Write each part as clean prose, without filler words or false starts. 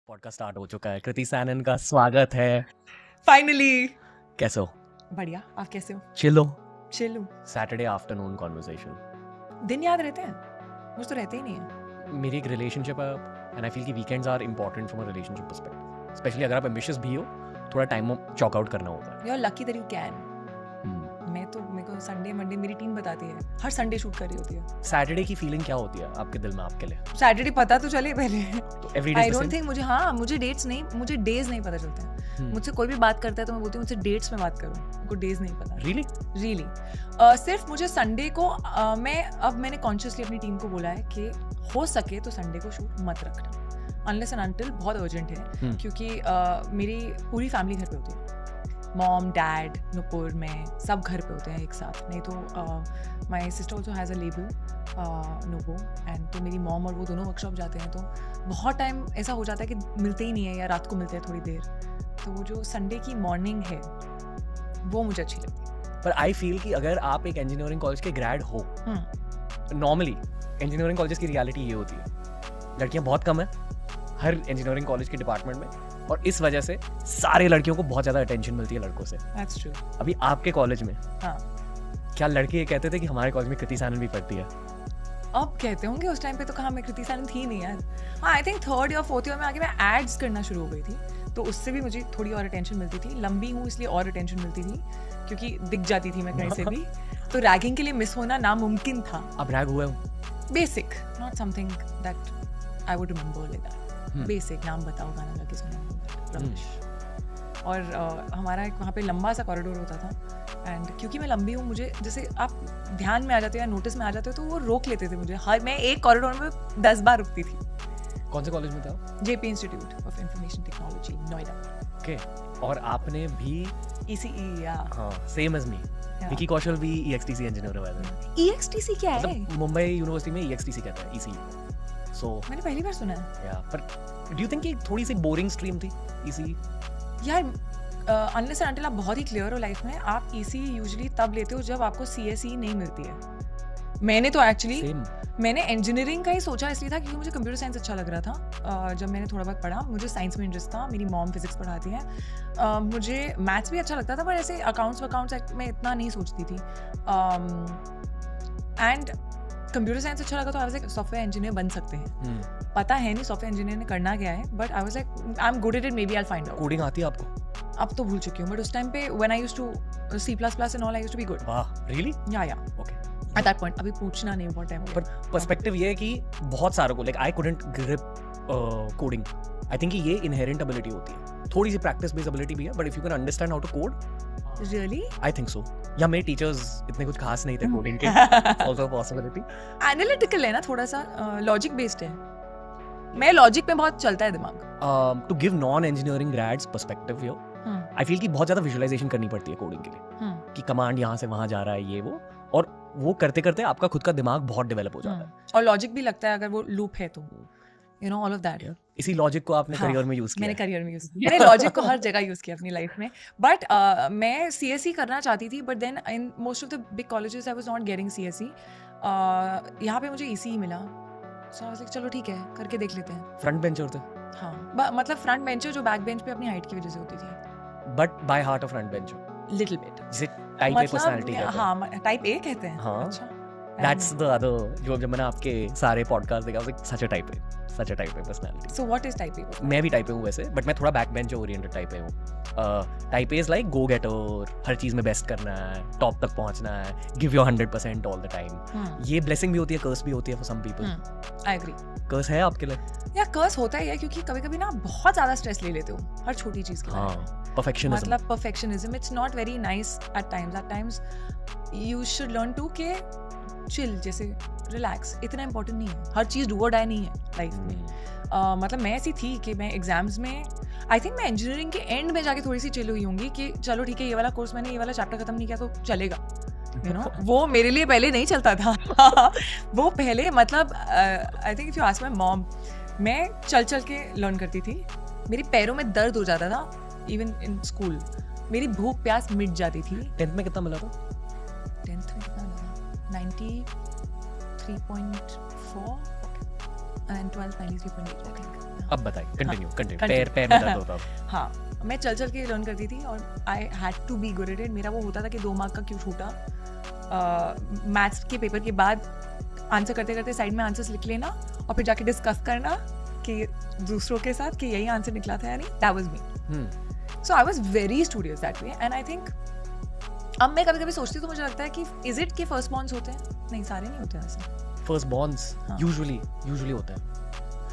Podcast start हो चुका है। कृति सैनन का स्वागत है। फाइनली। कैसे हो? बढ़िया, आप कैसे हो? चिलो। चिल हूँ। Saturday afternoon conversation. दिन याद रहते हैं? मुझे तो रहते ही नहीं है। मेरी एक रिलेशनशिप है एंड आई फील कि weekends are important from a relationship perspective, especially अगर आप एम्बिशियस भी हो, थोड़ा टाइम चॉक आउट करना होता है। You are lucky that you can. मेरे को संडे मंडे मेरी टीम बताती है, हर संडे शूट कर रही होती है। सैटरडे की फीलिंग क्या होती है आपके दिल में आपके लिए? सैटरडे पता तो चले पहले। तो every day I don't think मुझे डेज नहीं पता चलते हैं। मुझसे कोई भी बात करता है तो मैं बोलती हूँ मुझसे डेट्स में बात करो, मुझको डेज नहीं पता। रियली सिर्फ मुझे संडे को मैंने कॉन्शियसली अपनी टीम को बोला है कि हो सके तो संडे को शूट मत रखना अनलेस एंड अनटिल बहुत अर्जेंट है, क्योंकि मेरी पूरी फैमिली घर पे होती है। मॉम डैड नुपुर में सब घर पे होते हैं एक साथ। नहीं तो my sister also has a label नोबो, एंड तो मेरी मॉम और वो दोनों वर्कशॉप जाते हैं, तो बहुत टाइम ऐसा हो जाता है कि मिलते ही नहीं है या रात को मिलते हैं थोड़ी देर। तो वो जो संडे की मॉर्निंग है वो मुझे अच्छी लगती है। पर आई फील कि अगर आप एक इंजीनियरिंग कॉलेज के ग्रेड हो, नॉर्मली इंजीनियरिंग कॉलेजेस की रियलिटी ये होती है, लड़कियां बहुत कम है हर इंजीनियरिंग कॉलेज के डिपार्टमेंट में, और इस वजह से सारे लड़कियों को बहुत ज़्यादा अटेंशन मिलती है लड़कों से। That's true. अभी आपके कॉलेज में हाँ, क्या लड़के ये कहते थे कि हमारे कॉलेज में कृति सैनन भी पढ़ती है? अब कहते होंगे, उस टाइम पे तो कहाँ मैं कृति सैनन थी नहीं यार। हाँ, आई थिंक 3rd या 4th ईयर में आके मैं एड्स करना शुरू हो गई थी, तो उससे भी मुझे थोड़ी और अटेंशन मिलती थी। लंबी हूँ इसलिए और अटेंशन मिलती थी, क्योंकि दिख जाती थी मैं कहीं से भी। तो रैगिंग के लिए मिस होना नामुमकिन था। आप रैग हुए हो? Basic, not something that I would remember like that. Basic नाम बताओ, गाना गा के सुना। और हमारा एक वहाँ पे लंबा सा कॉरिडोर होता था, एंड क्योंकि मैं लंबी हूँ, मुझे जैसे आप ध्यान में आ जाते हो या नोटिस में आ जाते हो तो वो रोक लेते थे मुझे। हर मैं एक कॉरिडोर में 10 बार रुकती थी। कौन से कॉलेज में था? JP institute of information technology, Noida. Okay, और आपने भी ECE या हाँ सेम एज मी। विकी कौशल भी EXTC इंजीनियर है। EXTC क्या है? मतलब मुंबई यूनिवर्सिटी में EXTC कहता है, ECE। सो मैंने पहली बार सुना है। या पर डू यू थिंक कि थोड़ी सी बोरिंग स्ट्रीम थी ECE? यार अनलेस एंड अनटिल आप बहुत ही क्लियर हो लाइफ में, आप ECE यूजुअली तब लेते हो जब आपको CSE नहीं मिलती है। मैंने तो एक्चुअली मैंने इंजीनियरिंग का ही सोचा इसलिए था क्योंकि मुझे कंप्यूटर साइंस अच्छा लग रहा था। जब मैंने थोड़ा बहुत पढ़ा, मुझे साइंस में इंटरेस्ट था। मेरी मॉम फिजिक्स पढ़ाती हैं। मुझे मैथ्स भी अच्छा लगता था, पर ऐसे अकाउंट्स में इतना नहीं सोचती थी। एंड कंप्यूटर साइंस अच्छा लगा तो आई वाज लाइक सॉफ्टवेयर इंजीनियर बन सकते हैं। पता है नहीं सॉफ्टवेयर इंजीनियर ने करना क्या है, but I was like I am good at it, maybe I will find out. Coding आती है आपको? अब तो भूल चुकी हूँ, बट उस टाइम पे when I used to C++ and all, I used to be good. वाह, really? Yeah okay. At that point. अभी पूछना नहीं, बहुत टाइम हो गया। पर पर्सपेक्टिव ये है कि बहुत सारों को like I couldn't grip coding. I think कि ये इनहेरेंट एबिलिटी होती है, थोड़ी सी प्रैक्टिस बेस्ड एबिलिटी भी है, but if you can understand how to code, really I think so. या मेरे टीचर्स इतने कुछ खास नहीं थे कोडिंग के। Also possibility. एनालिटिकल है ना, थोड़ा सा लॉजिक बेस्ड है। मैं लॉजिक पे बहुत चलता है दिमाग। To give non engineering grads perspective here, I feel कि बहुत ज्यादा विजुअलाइजेशन करनी पड़ती है कोडिंग के लिए, कि कमांड यहाँ से वहाँ जा रहा है ये वो, और वो करते करते आपका खुद का दिमाग बहुत डेवलप हो जाता है। और लॉजिक भी लगता है अगर वो लूप है तो, you know, all of that. इसी लॉजिक को आपने करियर में यूज किया? मैंने करियर में यूज किया। मैंने लॉजिक को हर जगह यूज किया अपनी लाइफ में, बट मैं CSE करना चाहती थी, but then in most of the big colleges I was not getting CSE। यहाँ पे मुझे ECE मिला, सो आई वाज लाइक चलो ठीक है, करके देख लेते हैं। फ्रंट बेंचर थे? हाँ, मतलब फ्रंट बेंचर जो बैक बेंच पे अपनी हाइट की वजह से होती थी। But by heart a front bencher? Little bit. जिसे टाइप ए पर्सनालिटी कहते हैं। हाँ, टाइप A कहते हैं। हाँ, अच्छा, दैट्स द अदर, जो जब मैंने आपके सारे पॉडकास्ट देखा, such a type A personality. So what is type A? मैं भी टाइप ए हूँ वैसे, बट मैं थोड़ा back bencher oriented type A हूँ। Type A is like go getter, हर चीज में बेस्ट करना है, टॉप तक पहुंचना है, give your 100% all the time. ये ब्लेसिंग भी होती है, कर्स भी होती है for some people. I agree. Curse है आपके लिए? या कर्स होता ही है, क्योंकि कभी-कभी ना बहुत ज्यादा स्ट्रेस ले लेते हो हर छोटी चीज के बारे में। परफेक्शनिज्म, मतलब perfectionism, it's not very nice at times you should learn to के चिल, जैसे रिलैक्स। इतना इंपॉर्टेंट नहीं है, हर चीज डू और डाई नहीं है लाइफ में। मतलब मैं ऐसी थी कि मैं एग्जाम्स में, आई थिंक मैं इंजीनियरिंग के एंड में जाके थोड़ी सी चिल हुई होंगी कि चलो ठीक है, ये वाला कोर्स मैंने ये वाला चैप्टर खत्म नहीं किया तो चलेगा, यू नो। वो मेरे लिए पहले नहीं चलता था। वो पहले मतलब I think if you ask my mom, मैं चल चल के लर्न करती थी। मेरे पैरों में दर्द हो जाता था इवन इन स्कूल। मेरी भूख प्यास मिट जाती थी। 10th में कितना मिला था? 10th में कितना मिला? 93.4 and 12th 93.8 I think. हैं. अब बताइए, कंटिन्यू. पैर में दर्द होता था. हाँ, मैं चल के लर्न करती थी और I had to be good at it. मेरा वो होता था कि 2 मार्क का क्यों छूटा. मैथ्स के पेपर के बाद आंसर करते करते साइड में आंसर्स लिख लेना और फिर जाके डिस्कस करना कि दूसरों के साथ कि यही आंसर निकला था या नहीं. That was me. So I was very studious that way. And I think अब मैं कभी कभी सोचती हूँ तो मुझे लगता है कि इज इट के फर्स्ट बॉर्न्स होते हैं. नहीं, सारे नहीं होते ऐसे. फर्स्ट बॉर्न्स यूजुअली होते हैं.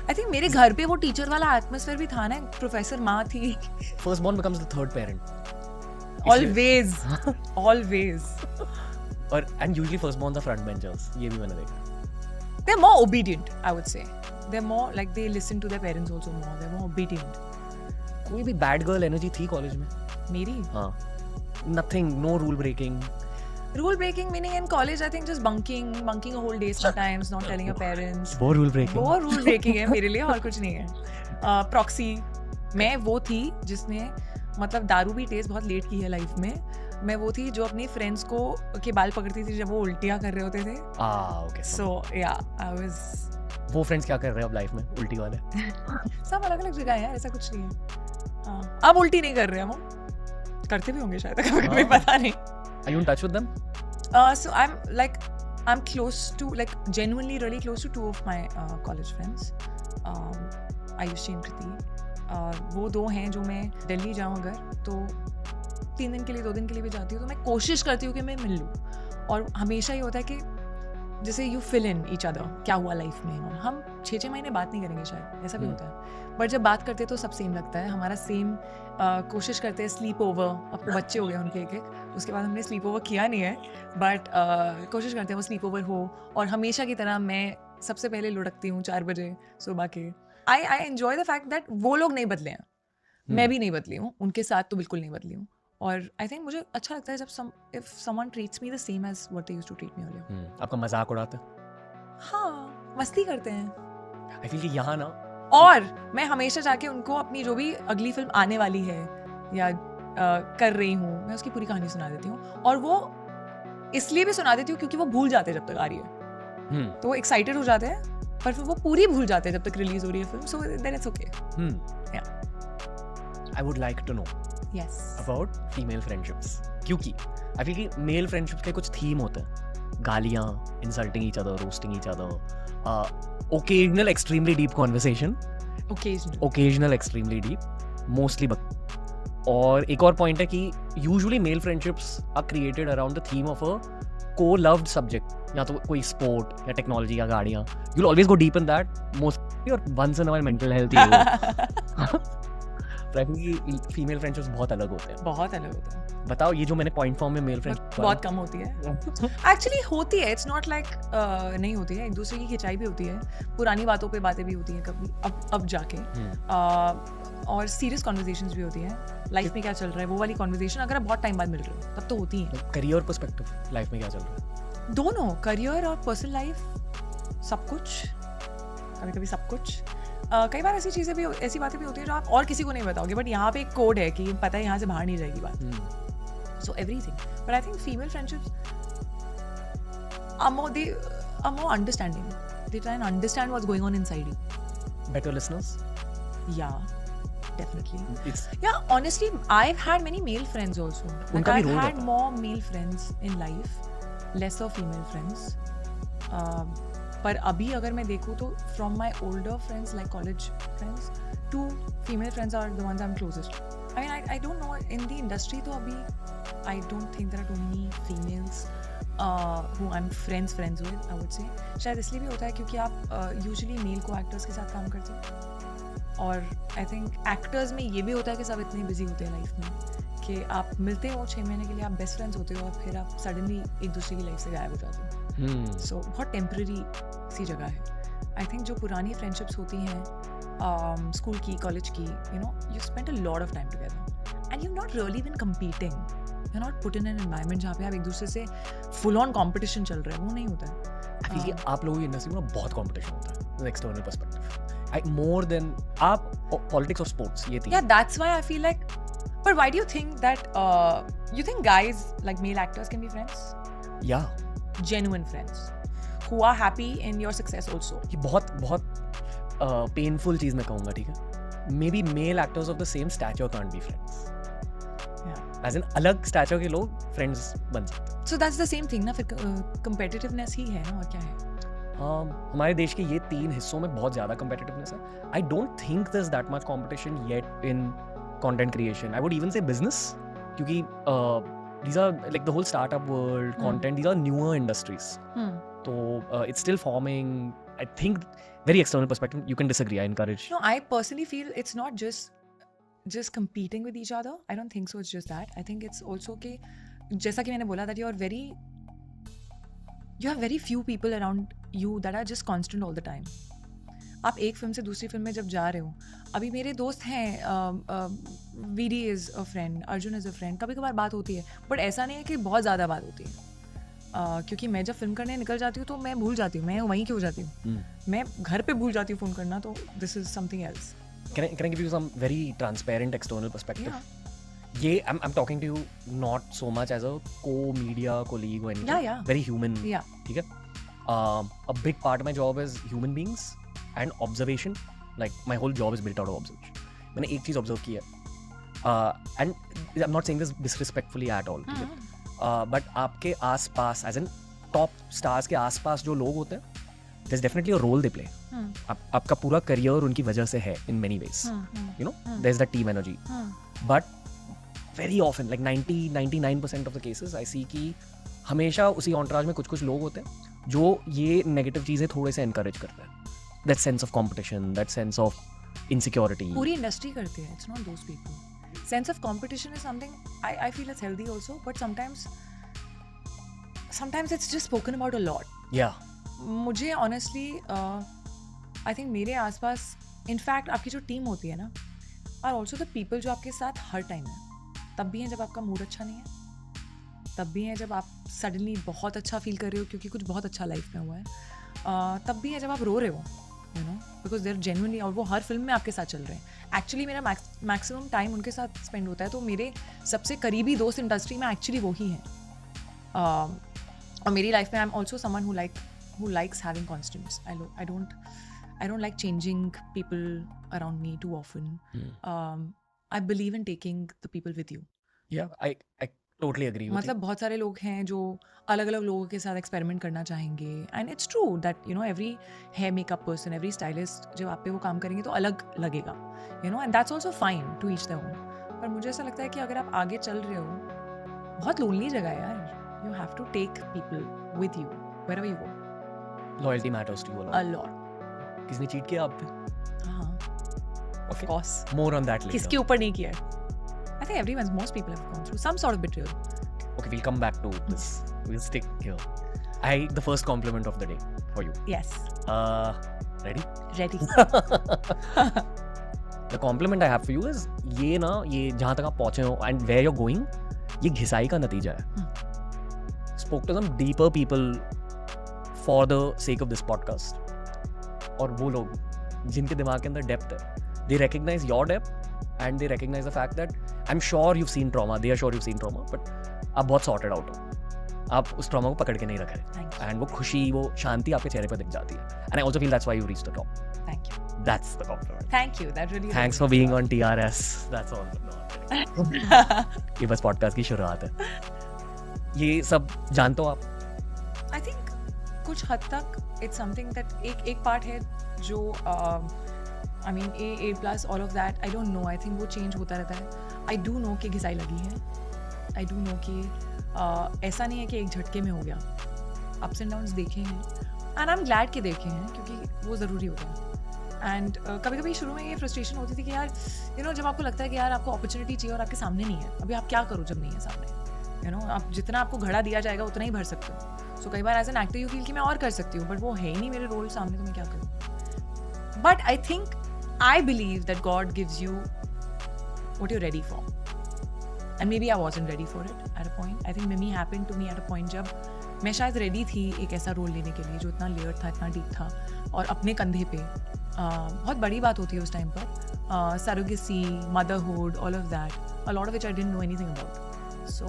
आई थिंक मेरे घर पे वो टीचर वाला एटमॉस्फेयर भी था ना. प्रोफेसर माँ थी. First born becomes the third parent. Always. और and usually first born the front benchers. ये भी मैंने देखा. They're more obedient, I would say. They're more like they listen to their parents also more. They're more obedient. कोई भी bad girl energy थी college में? मेरी? हाँ. Nothing, no rule breaking. Rule breaking meaning in college I think just bunking a whole day sometimes, not telling your parents. वो rule breaking. वो rule breaking है मेरे लिए, और कुछ नहीं है. Proxy. मैं वो थी जिसने मतलब दारू भी टेस्ट बहुत लेट की है लाइफ में. मैं वो थी जो अपनी फ्रेंड्स को के बाल पकड़ती थी जब वो उल्टियाँ कर रहे होते थे. Okay. So yeah, I was. वो फ्रेंड्स क्या कर रहे हैं अब लाइफ में उल्टी वाले? सब अलग अलग जगह है, ऐसा कुछ नहीं है. अब उल्टी नहीं कर रहे हम. करते भी होंगे शायद, कभी पता नहीं. Are you in touch with them? So I'm close to, like genuinely really close to 2 of my college friends. Ayushi and Kriti. वो 2 हैं जो मैं दिल्ली जाऊँ अगर तो 3 दिन के लिए 2 दिन के लिए भी जाती हूँ तो मैं कोशिश करती हूँ कि मैं मिल लूँ. और हमेशा ये होता है कि जैसे you fill in each other, क्या हुआ लाइफ में. और हम 6 महीने बात नहीं करेंगे शायद, ऐसा भी होता है. बट जब बात करते हैं तो सब सेम लगता है. हमारा सेम कोशिश करते हैं स्लीप ओवर. अब तो बच्चे हो गए उनके एक. उसके बाद हमने स्लीप ओवर किया नहीं है, बट कोशिश करते हैं वो स्लीप ओवर हो. और हमेशा की तरह मैं सबसे पहले लुढ़कती हूँ 4 बजे सुबह के. I enjoy the fact that वो लोग नहीं बदले हैं. मैं भी नहीं बदली हूँ, उनके साथ तो बिल्कुल नहीं बदली हूँ. और आई थिंक मुझे अच्छा लगता है जब if someone treats me the same as what they used to treat me earlier. आपका मजाक उड़ाते हैं? हाँ, मस्ती करते हैं. I feel कि यहाँ ना. और मैं हमेशा जाके उनको अपनी जो भी अगली फिल्म आने वाली है या कर रही हूँ, मैं उसकी पूरी कहानी सुना देती हूँ. और वो इसलिए भी सुना देती हूँ क्योंकि वो भूल जाते हैं जब तक आ रही है. तो वो एक्साइटेड हो जाते हैं पर फिर वो पूरी भूल जाते हैं जब तक रिलीज हो रही है film. So then it's okay. I would like to know about female friendships. क्योंकि I feel कि मेल फ्रेंडशिप्स के कुछ थीम होते हैं. गालियाँ, insulting each other, roasting each other, occasional extremely deep conversation. Occasional extremely deep, mostly और एक और पॉइंट है कि usually male friendships are created around the theme of a co-loved subject. या तो कोई स्पोर्ट या टेक्नोलॉजी या गाड़ियाँ. You'll always go deep in that mostly, और once in a while mental health he female friendships बहुत अलग होते हैं. बहुत अलग होते हैं. बताओ, ये जो मैंने पॉइंट फॉर्म में मेल फ्रेंडशिप बहुत कम होती है. एक्चुअली होती है, इट्स नॉट लाइक नहीं होती है. एक दूसरे की खिंचाई भी होती है, पुरानी बातों पे बातें भी होती हैं कभी अब जाके. और सीरियस कॉन्वर्सेशंस भी होती हैं. लाइफ में क्या चल रहा है वो वाली कॉन्वर्सेशन अगर आप बहुत टाइम बाद मिल रहे हो तब तो होती है. करियर पर्सपेक्टिव, लाइफ में क्या चल रहा है? दोनों, करियर और पर्सनल लाइफ, सब कुछ. कभी कभी सब कुछ. कई बार ऐसी चीज़ें भी, ऐसी बातें भी होती हैं जो आप और किसी को नहीं बताओगे, बट यहाँ पे एक कोड है कि पता है यहाँ से बाहर नहीं जाएगी बात. So everything. But I think female friendships are more understanding. They try and understand what's going on inside you. Better listeners? Yeah, definitely. Yeah, honestly, I've had many male friends also. Like I've had more male friends in life, lesser female friends. पर अभी अगर मैं देखूँ तो from my older friends like college friends, 2 female friends are the ones I am closest. I mean I don't know in the industry तो अभी I don't think there are too many females who I am friends with. I would say शायद इसलिए भी होता है क्योंकि आप usually mail को एक्टर्स के साथ काम करते हैं. और आई थिंक एक्टर्स में ये भी होता है कि सब इतने बिजी होते हैं लाइफ में कि आप मिलते हो 6 महीने के लिए, आप बेस्ट फ्रेंड्स होते हो और फिर आप सडनली एक दूसरे की लाइफ से गायब हो जाते हो. सो बहुत टेम्पररी सी जगह है. आई थिंक जो पुरानी फ्रेंडशिप्स होती हैं स्कूल की, कॉलेज की, you spend a lot of time together and you not really been competing. You not put in an environment जहाँ पे आप एक दूसरे से फुल ऑन कॉम्पिटिशन चल रहा है, वो नहीं होता है. आप लोगों की इंडस्ट्री में बहुत कॉम्पिटिशन होता है एक्सटर्नल पर्सपेक्टिव, मोर देन आप पॉलिटिक्स और स्पोर्ट्स. ये थी. Yeah, that's why I feel like. But why do you think that you think guys like male actors can be friends? Yeah. Genuine friends who are happy in your success also. ये बहुत painful चीज़ मैं कहूँगा, ठीक है, maybe male actors of the same stature can't be friends, as in अलग stature के लोग friends बन सकते। So that's the same thing ना, फिर कंपेटिटिवनेस ही है ना, और क्या है। हमारे देश के ये 3 हिस्सों में बहुत ज़्यादा competitiveness है। I don't think there's that much competition yet in content creation. I would even say business, क्योंकि these are like the whole startup world, content, these are newer industries. So it's still forming. I think very external perspective, you can disagree. I encourage. No, I personally feel it's not just competing with each other. I don't think so. It's just that. I think it's also कि जैसा कि मैंने बोला that you have very few people around you that are just constant all the time. आप एक film से दूसरी film में जब जा रहे हो, अभी मेरे दोस्त हैं, VD is a friend, Arjun is a friend, कभी कभार बात होती है, बट ऐसा नहीं है कि बहुत ज़्यादा बात होती है, क्योंकि मैं जब फिल्म करने निकल जाती हूँ तो मैं भूल जाती हूँ, मैं वहीं क्यों जाती हूँ, मैं घर पे भूल जाती हूँ फ़ोन करना, तो this is something else. Can I give you some very transparent external perspective? Yeah. I'm talking to you not so much as a co-media colleague or anything. Yeah. Very human. Yeah. ठीक है? A big part of my job is human beings and observation. Like my whole job is built out of observation. मैंने एक चीज़ observe की है, and I'm not saying this disrespectfully at all. ठीक है? But आपके आसपास, as in top stars के आसपास जो लोग होते हैं, there's definitely a role they play. आपका पूरा करियर उनकी वजह से है in many ways. You know, there's that team energy. But very often, like 99% of the cases, I see कि हमेशा उसी entourage में कुछ लोग होते हैं जो ये नेगेटिव चीज़ें थोड़े से encourage करते हैं. That sense of competition, that sense of insecurity. पूरी इंडस्ट्री करती है, it's not those people. Sense of competition is something I feel it's healthy also, but sometimes it's just spoken about a lot. Yeah. मुझे honestly I think मेरे आसपास, in fact आपकी जो team होती है ना, are also the people जो आपके साथ हर टाइम है। तब भी हैं जब आपका मूड अच्छा नहीं है, तब भी हैं जब आप सडनली बहुत अच्छा फील कर रहे हो क्योंकि कुछ बहुत अच्छा लाइफ में हुआ है, तब भी है जब आप रो रहे हो, you know, because there genuinely, और वो हर फिल्म में आपके साथ चल रहे हैं। एक्चुअली मेरा मैक्सिमम टाइम उनके साथ स्पेंड होता है, तो मेरे सबसे करीबी दोस्त इंडस्ट्री में एक्चुअली वो ही हैं। और मेरी लाइफ में आई am also someone who likes having constants. I don't like changing people around me too often. I believe in taking the people with you. Yeah, I totally agree with मतलब बहुत सारे लोग हैं जो अलग अलग लोगों के साथ एक्सपेरिमेंट करना चाहेंगे, and it's true that you know every hair makeup person, every stylist जब आप पे वो काम करेंगे तो अलग लगेगा, you know, and that's also fine to each their own. पर मुझे ऐसा लगता है कि अगर आप आगे चल रहे हो, बहुत लोनली जगह है यार, you have to take people with you wherever you go. Loyalty matters to you a lot. किसने चीट किया आप पे? हाँ, of course. More on that later. किसके ऊपर नहीं किया है? I think most people have gone through some sort of betrayal. Okay, we'll come back to this. We'll stick here. The first compliment of the day for you. Yes. Ready? Ready. The compliment I have for you is ये जहाँ तक आप पहुँचे हो and where you're going, ये घिसाई का नतीजा है. Spoke to some deeper people for the sake of this podcast. और वो लोग जिनके दिमाग के अंदर depth है, they recognize your depth and they recognize the fact that I'm sure you've seen trauma, they are sure you've seen trauma, but आप बहुत sorted out हो, आप उस trauma को पकड़ के नहीं रख रहे, and वो खुशी, वो शांति आपके चेहरे पर दिख जाती है, and I also feel that's why you reached the top. Thank you. That's the compliment. Thank you. That really. Thanks for being on TRS. That's all. ये बस podcast की शुरुआत है. ये सब जानते हो आप? I think कुछ हद तक it's something that एक part है जो I mean A+, all of that, I don't know, I think वो change होता रहता है. I do know कि घिसाई लगी है. I do know कि ऐसा नहीं है कि एक झटके में हो गया. Ups and downs देखे हैं. And I'm glad कि देखे हैं, क्योंकि वो ज़रूरी होता है. And कभी-कभी शुरू में ये frustration होती थी कि यार, you know, जब आपको लगता है कि यार आपको opportunity चाहिए और आपके सामने नहीं है, अभी आप क्या करो जब नहीं है सामने? You know, आप जितना आपको घड़ा दिया जाएगा उतना ही भर सकते हो. So कई बार as an actor you feel कि मैं और कर सकती हूँ, but वो है ही नहीं मेरे रोल सामने, तो मैं क्या करूँ? But I believe that God gives you what you're ready for. And maybe I wasn't ready for it at a point. I think Mimi happened to me at a point जब मैं शायद ready थी एक ऐसा role लेने के लिए जो इतना layered था, इतना deep था, और अपने कंधे पे बहुत बड़ी बात होती है उस टाइम पर, surrogacy, motherhood, all of that, a lot of which I didn't know anything about. So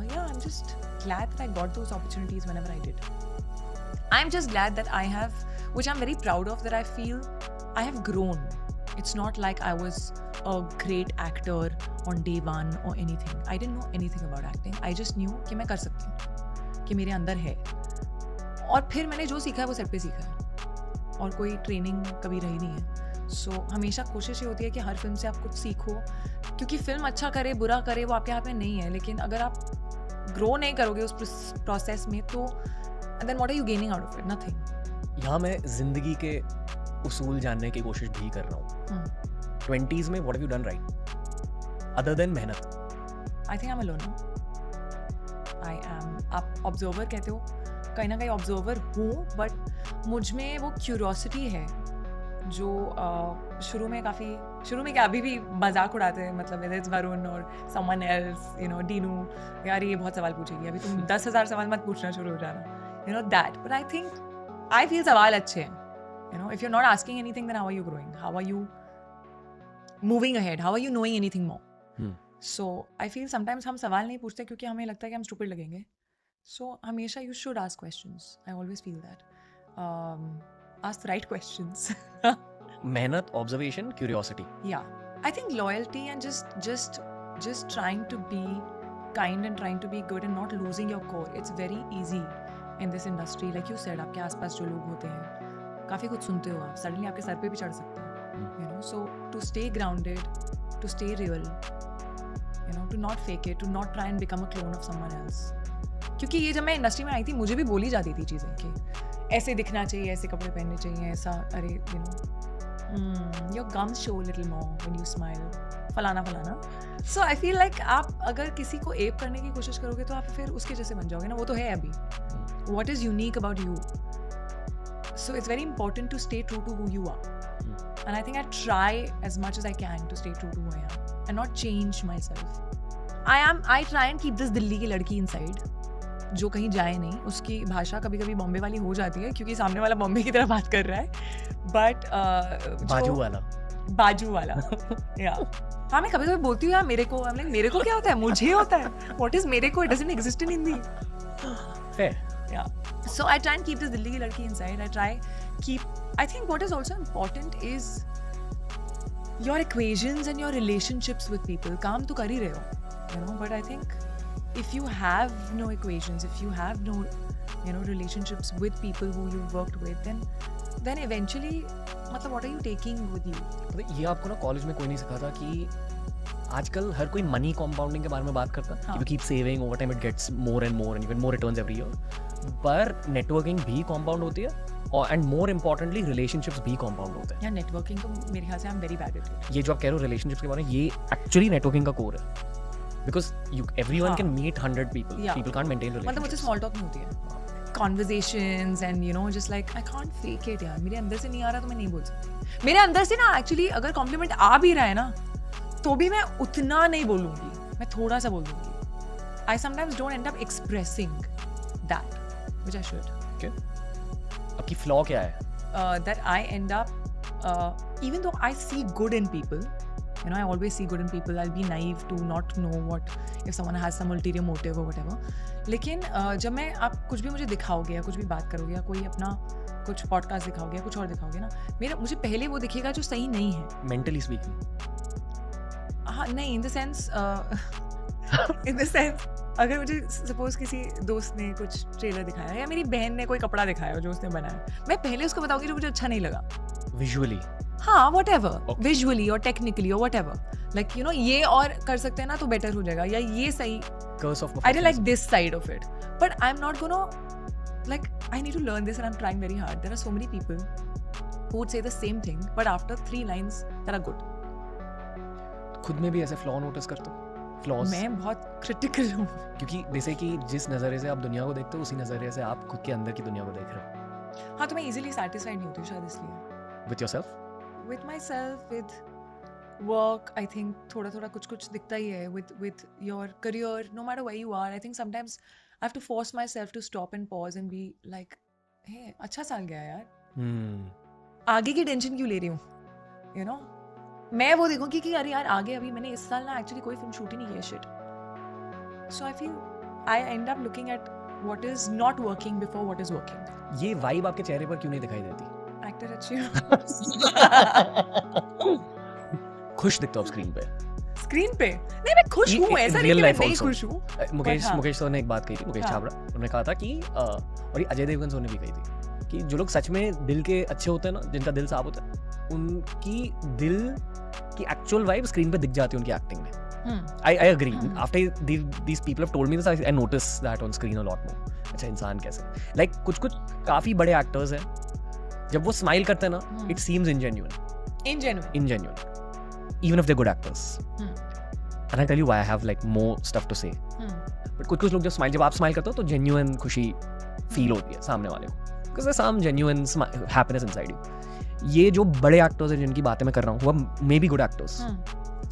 yeah, I'm just glad that I got those opportunities whenever I did. I'm just glad that I have, which I'm very proud of, that I feel I have grown. It's not like I was a great actor on day one or anything. I didn't know anything about acting. I just knew कि मैं कर सकती हूँ, कि मेरे अंदर है. और फिर मैंने जो सीखा है वो सेट पे सीखा है, और कोई ट्रेनिंग कभी रही नहीं है. सो हमेशा कोशिश ये होती है कि हर फिल्म से आप कुछ सीखो, क्योंकि फिल्म अच्छा करे बुरा करे वो आपके हाथ में नहीं है, लेकिन अगर आप ग्रो नहीं करोगे उस प्रोसेस में तो then what are you gaining out of it? Nothing. यहाँ मैं जिंदगी के उसूल जानने की कोशिश भी कर रहा हूँ. 20s में what have you done right other than मेहनत? I think I am a learner. I am, आप ऑब्जर्वर कहते हो, कहीं ना कहीं ऑब्जर्वर हूँ, बट मुझ में वो क्यूरियोसिटी है जो शुरू में क्या अभी भी मजाक उड़ाते हैं, मतलब वेदर इट्स वरुण और someone else, you know, Dinu, यार ये बहुत सवाल पूछेगी, अभी तुम 10,000 सवाल मत पूछना शुरू हो जाना, you know that. But I think I feel सवाल अच्छे हैं. You know, if you're not asking anything, then how are you growing? How are you moving ahead? How are you knowing anything more? So I feel sometimes हम सवाल नहीं पूछते क्योंकि हमें लगता है कि हम stupid लगेंगे. So हमेशा you should ask questions. I always feel that. Ask the right questions. मेहनत, observation, curiosity. Yeah, I think loyalty and just trying to be kind and trying to be good and not losing your core. It's very easy in this industry. Like you said, आपके आसपास जो लोग होते हैं, काफ़ी कुछ सुनते हो आप, सडनली आपके सर पे भी चढ़ सकते हैं, you know. So to stay grounded, to stay real, you know, to not fake it, to not try and become a clone of someone else. क्योंकि ये जब मैं इंडस्ट्री में आई थी मुझे भी बोली जाती थी चीज़ें कि ऐसे दिखना चाहिए, ऐसे कपड़े पहनने चाहिए, ऐसा, अरे you know, your gums show little more when you smile, फलाना फलाना. सो आई फील लाइक आप अगर किसी को एप करने की कोशिश करोगे तो आप फिर उसके जैसे बन जाओगे ना. वो तो है अभी. What is unique about you? So it's very important to stay true to who you are. And I think I try as much as I can to stay true to who I am and not change myself. I try and keep this Delhi की लड़की inside, जो कहीं जाए नहीं. उसकी भाषा कभी कभी बॉम्बे वाली हो जाती है क्योंकि सामने वाला बॉम्बे की तरह बात कर रहा है, बट बाजू वाला या हाँ, मैं कभी कभी बोलती हूँ यार मेरे को, मेरे को क्या होता है, मुझे होता है. What is मेरे को? It doesn't exist in Hindi. Fair. Yeah. So I try and keep this Dilli ki ladki inside. I think what is also important is your equations and your relationships with people. काम तो कर ही रहे हो, you know. But I think if you have no equations, if you have no, you know, relationships with people who you've worked with, then eventually, मतलब what are you taking with you? ये आपको ना college में कोई नहीं सिखाता कि आजकल हर कोई मनी कॉम्पाउंडिंग के बारे में बात करता है. You keep saving, over time it gets more and more and you get more returns every year. पर नेटवर्किंग भी कॉम्पाउंड होती है, और एंड मोर इम्पोर्टेंटली रिलेशनशिप्स भी कॉम्पाउंड होते हैं. यार नेटवर्किंग तो मेरे ख्याल से I am very bad at it. ये जो आप कह रहे हो रिलेशनशिप्स के बारे में, ये एक्चुअली नेटवर्किंग का कोर है. Because everyone can meet 100 people, people can't maintain relationships. मतलब मुझे स्मॉल टॉक नहीं होती है, conversations and you know just like I can't fake it यार. मेरे अंदर से नहीं आ रहा तो मैं नहीं बोल सकती. मेरे अंदर से ना एक्चुअली अगर कॉम्प्लीमेंट आ भी रहा है ना तो भी मैं उतना नहीं बोलूँगी, मैं थोड़ा सा बोल दूँगी. I sometimes don't end up expressing that, which I should. Okay. आपकी flaw क्या है? That I end up, even though I see good in people, you know, I always see good in people. I'll be naive to not know what if someone has some ulterior motive or whatever. लेकिन जब मैं आप कुछ भी मुझे दिखाओगे या कुछ भी बात करोगे या कोई अपना कुछ पॉडकास्ट दिखाओगे या कुछ और दिखाओगे ना, मुझे पहले वो दिखेगा जो सही नहीं है. Mentally speaking. हाँ नहीं, इन द सेंस अगर मुझे सपोज किसी दोस्त ने कुछ ट्रेलर दिखाया या मेरी बहन ने कोई कपड़ा दिखाया जो उसने बनाया, मैं पहले उसको बताऊंगी जो मुझे अच्छा नहीं लगा. विजुअली, हाँ, व्हाटएवर, विजुअली और टेक्निकली और व्हाटएवर, लाइक यू नो ये और कर सकते हैं ना तो बेटर हो जाएगा, या ये सही, I don't like this side of it, but I am not gonna, like I need to learn this and I am trying very hard. There are so many people who would say the same thing but after 3 lines that are good. खुद में भी ऐसे flaw notice करते हो? Flaws? मैं बहुत critical हूँ, क्योंकि जैसे कि जिस नज़रिए से आप दुनिया को देखते हो उसी नज़रिए से आप खुद के अंदर की दुनिया को देख रहे हो. हाँ, तो मैं इजीली सैटिस्फाइड नहीं होती शायद इसलिए. With yourself? With my self, with work, I think थोड़ा थोड़ा कुछ कुछ दिखता ही है. With your career, no matter where you are, I think sometimes I have to force my self to stop and pause and be like, hey अच्छा साल गया यार, आगे की टेंशन क्यों ले रही हूँ, यू नो. मैं वो देखूंगी कि अरे यार आगे अभी मैंने इस साल ना एक्चुअली कोई फिल्म शूट ही नहीं की, shit. So I feel I and up looking at what is not working before what is working. ये वाइब आपके चेहरे पर क्यों नहीं दिखाई देती? एक्टर अच्छी हूँ। खुश दिखते हो स्क्रीन पे? स्क्रीन पे नहीं, मैं खुश हूँ, ऐसा नहीं कि मैं नहीं खुश हूँ। मुकेश सर ने एक बात कही थी, मुकेश छाबड़ा, उन्होंने कहा था कि और ये अजय देवगन सर ने भी कही थी कि जो लोग सच में दिल के अच्छे होते हैं ना, जिनका दिल साफ होता है, उनकी दिल की एक्चुअल वाइब स्क्रीन पे दिख जाती है उनकी एक्टिंग में. I agree. After these people have told me this, I notice that on screen a lot more. अच्छा इंसान कैसे, like कुछ काफी बड़े एक्टर्स हैं, जब वो स्माइल करते हैं ना, it seems ingenuine, even if they're good actors. And I'll tell you why I have like more stuff to say. But कुछ लोग जब आप स्माइल करते हो तो genuine खुशी फील होती है सामने वाले को, because there's some genuine happiness inside you. ये जो बड़े एक्टर्स हैं जिनकी बातें मैं कर रहा हूँ, वो may be good actors,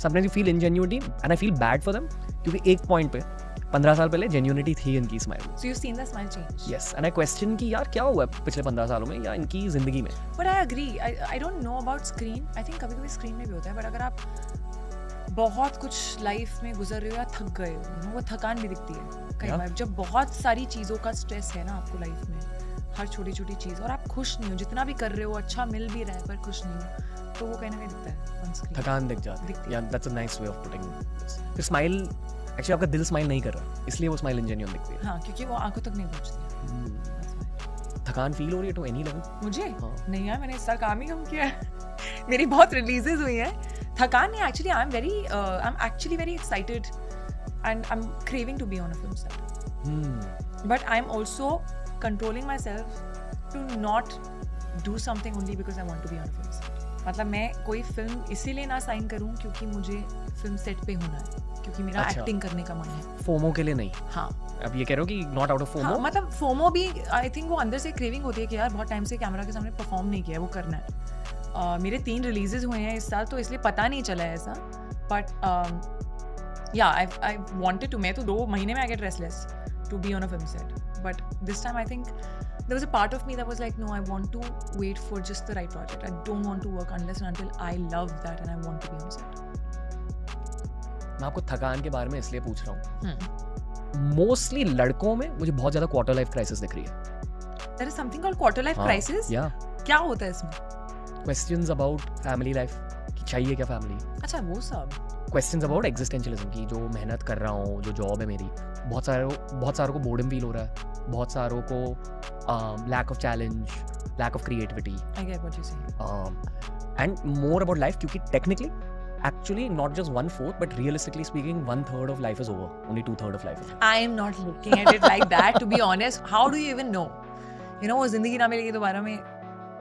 sometimes you feel ingenuity and I feel bad for them, क्योंकि एक पॉइंट पे 15 साल पहले genuinity थी इनकी smile. So you've seen the smile change? Yes, and I question कि यार क्या हुआ पिछले 15 सालों में या इनकी जिंदगी में. But I agree. I don't know about screen. I think कभी-कभी स्क्रीन में भी होता है, but अगर आप बहुत कुछ लाइफ में गुजर रहे हो या थक गए हो, वो थकान भी दिखती है कई बार, जब बहुत सारी चीज़ों का स्ट्रेस है ना आपको लाइफ में, हर छोटी छोटी चीज़, और आप खुश नहीं हो, जितना भी कर रहे हो अच्छा मिल भी रहा है पर खुश नहीं हो, तो वो कहीं ना कहीं दिखता है ऑन स्क्रीन. थकान दिख जाती है. Yeah, that's a nice way of putting this. फिर स्माइल, एक्चुअली आपका दिल स्माइल नहीं कर रहा, इसलिए वो स्माइल इंजेन्युइन दिखती है. हाँ, क्योंकि वो आंखों तक नहीं पहुंचती. थकान फील हो रही है टू एनी लेवल? मुझे नहीं यार, मैंने इस साल काम ही कम किया है. मेरी बहुत रिलीजेस हुई हैं. थकान नहीं, actually I am actually very excited and I am craving to be on a film set, but I am also controlling my self to not do something only because I want to be on a film set. मतलब मैं कोई film इसीलिए ना sign करूं क्योंकि मुझे film set पे होना है, क्योंकि मेरा एक्टिंग करने का मन है. फोमो के लिए नहीं? हाँ. अब ये कह रहे हो कि नॉट आउट ऑफ फोमो? हाँ, मतलब फोमो भी आई थिंक वो अंदर से क्रेविंग होती है कि यार बहुत टाइम से कैमरा के सामने परफॉर्म नहीं किया है, वो करना है. मेरे 3 रिलीजेस हुए हैं इस साल, तो इसलिए पता नहीं चला है ऐसा, बट या आई वांटेड टू. मैं तो 2 महीने में I get restless to be on a film set, but this time I think there was a part of me that was like, no, I want to wait for just the right project. I don't want to work unless and until I love that and I want to be on set. मैं आपको थकान के बारे में इसलिए पूछ रहा हूँ, मोस्टली लड़कों में मुझे बहुत ज्यादा क्वार्टर लाइफ क्राइसिस दिख रही है. There is something called quarter life crisis? Yeah. क्या होता है इसमें? Questions about family life, कि चाहिए क्या फैमिली. अच्छा, वो सब. Questions about existentialism, की जो मेहनत कर रहा हूँ, जो जॉब है मेरी, बहुत सारों को बोर्डम फील हो रहा है, बहुत सारों को lack of challenge, lack of creativity. I get what you're saying. And more about life, क्योंकि technically, actually not just 1/4, but realistically speaking, 1/3 of life is over. Only 2/3 of life is over. I am not looking at it like that, to be honest. How do you even know? You know, वो जिंदगी ना मिलेगी दोबारा में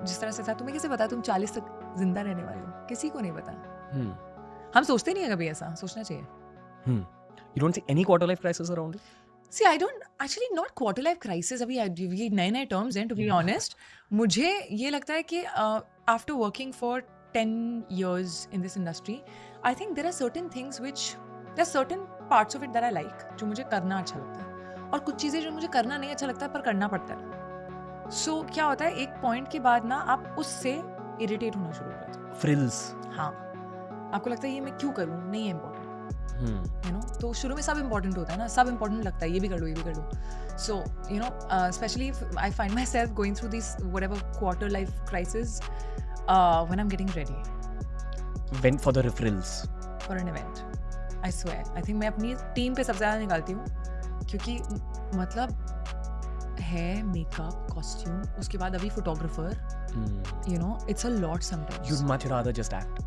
जिस तरह से था. तुम्हें कैसे पता तुम 40 तक जिंदा रहने वाले हो? किसी को नहीं पता. हम सोचते नहीं है कभी ऐसा. सोचना चाहिए. You don't see any quarter life crisis around it? See, I don't actually, not quarter life crisis. अभी ये नए terms हैं, to be honest. मुझे ये लगता है कि after working for 10 years in this industry, I think there are certain parts of it that I like, जो मुझे करना अच्छा लगता है, और कुछ चीज़ें जो मुझे करना नहीं अच्छा लगता है पर करना पड़ता है. So क्या होता है, एक पॉइंट के बाद ना आप उससे इरिटेट होना शुरू हो जाते हो. Frills. हाँ, आपको लगता है ये मैं क्यों करूँ, नहीं है इम्पोर्टेंट. You know, तो शुरू में सब इम्पोर्टेंट होता है ना, सब इम्पोर्टेंट लगता है, ये भी कर लो. So you know, especially if I find myself going through these whatever quarter life crisis when I'm getting ready. When for the frills? For an event. I swear. I think मैं अपनी team पे सबसे ज़्यादा निकालती हूँ, क्योंकि मतलब है मेकअप, कॉस्ट्यूम, उसके बाद अभी photographer. You know, it's a lot sometimes. You'd much rather just act.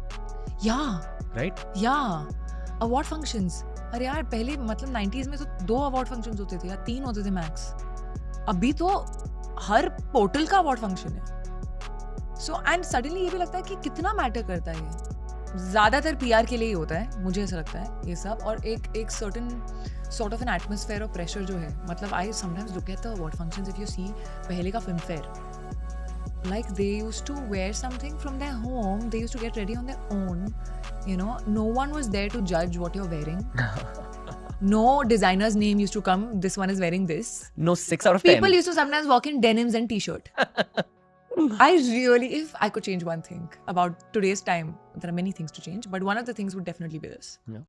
Yeah. Right? Yeah. Award functions, अरे यार पहले मतलब 90s में तो 2 अवार्ड फंक्शंस होते थे या 3 होते थे मैक्स. अभी तो हर पोर्टल का अवार्ड फंक्शन है. सो एंड सडनली ये भी लगता है कि कितना मैटर करता है ये. ज़्यादातर PR के लिए ही होता है, मुझे ऐसा लगता है ये सब. और एक certain sort of an atmosphere of pressure जो है, मतलब I sometimes look at the award functions. If you see पहले का Filmfare, like they used to wear something from their home, they used to get ready on their own, you know, no one was there to judge what you're wearing. No designer's name used to come, this one is wearing this. No 6 out of 10. People used to sometimes walk in denims and t-shirt. I really, if I could change one thing about today's time, there are many things to change, but one of the things would definitely be this. Yeah.